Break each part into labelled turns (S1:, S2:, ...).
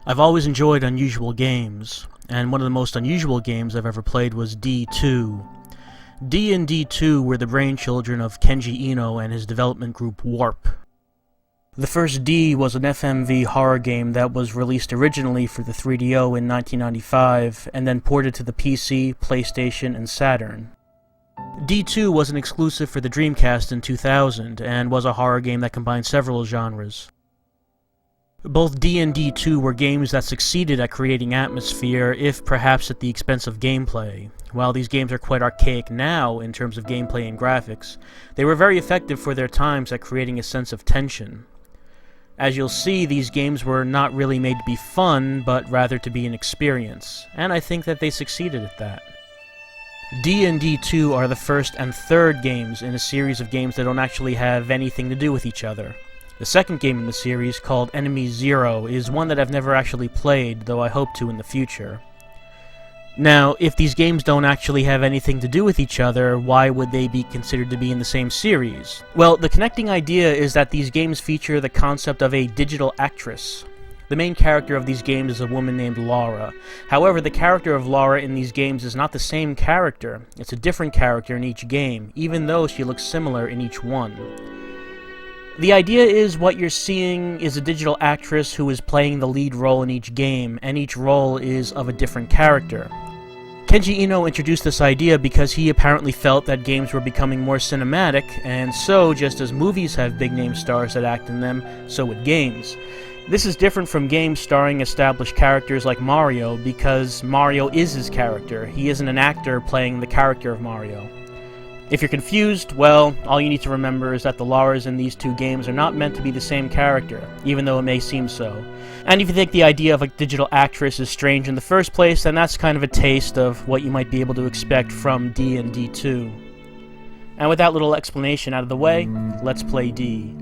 S1: I've always enjoyed unusual games, and one of the most unusual games I've ever played was D2. D and D2 were the brainchildren of Kenji Eno and his development group Warp. The first D was an FMV horror game that was released originally for the 3DO in 1995, and then ported to the PC, PlayStation, and Saturn. D2 was an exclusive for the Dreamcast in 2000, and was a horror game that combined several genres. Both D and D2 were games that succeeded at creating atmosphere, if perhaps at the expense of gameplay. While these games are quite archaic now in terms of gameplay and graphics, they were very effective for their times at creating a sense of tension. As you'll see, these games were not really made to be fun, but rather to be an experience, and I think that they succeeded at that. D and D2 are the first and third games in a series of games that don't actually have anything to do with each other. The second game in the series, called Enemy Zero, is one that I've never actually played, though I hope to in the future. Now, if these games don't actually have anything to do with each other, why would they be considered to be in the same series? Well, the connecting idea is that these games feature the concept of a digital actress. The main character of these games is a woman named Laura. However, the character of Laura in these games is not the same character. It's a different character in each game, even though she looks similar in each one. The idea is what you're seeing is a digital actress who is playing the lead role in each game, and each role is of a different character. Kenji Eno introduced this idea because he apparently felt that games were becoming more cinematic, and so, just as movies have big-name stars that act in them, so would games. This is different from games starring established characters like Mario, because Mario is his character. He isn't an actor playing the character of Mario. If you're confused, well, all you need to remember is that the Lauras in these two games are not meant to be the same character, even though it may seem so. And if you think the idea of a digital actress is strange in the first place, then that's kind of a taste of what you might be able to expect from D and D2. And with that little explanation out of the way, let's play D.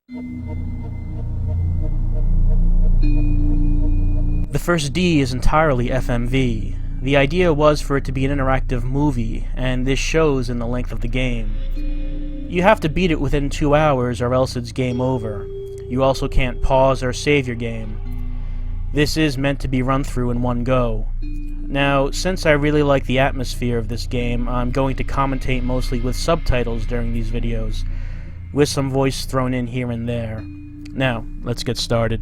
S1: The first D is entirely FMV. The idea was for it to be an interactive movie, and this shows in the length of the game. You have to beat it within 2 hours or else it's game over. You also can't pause or save your game. This is meant to be run through in one go. Now, since I really like the atmosphere of this game, I'm going to commentate mostly with subtitles during these videos, with some voice thrown in here and there. Now, let's get started.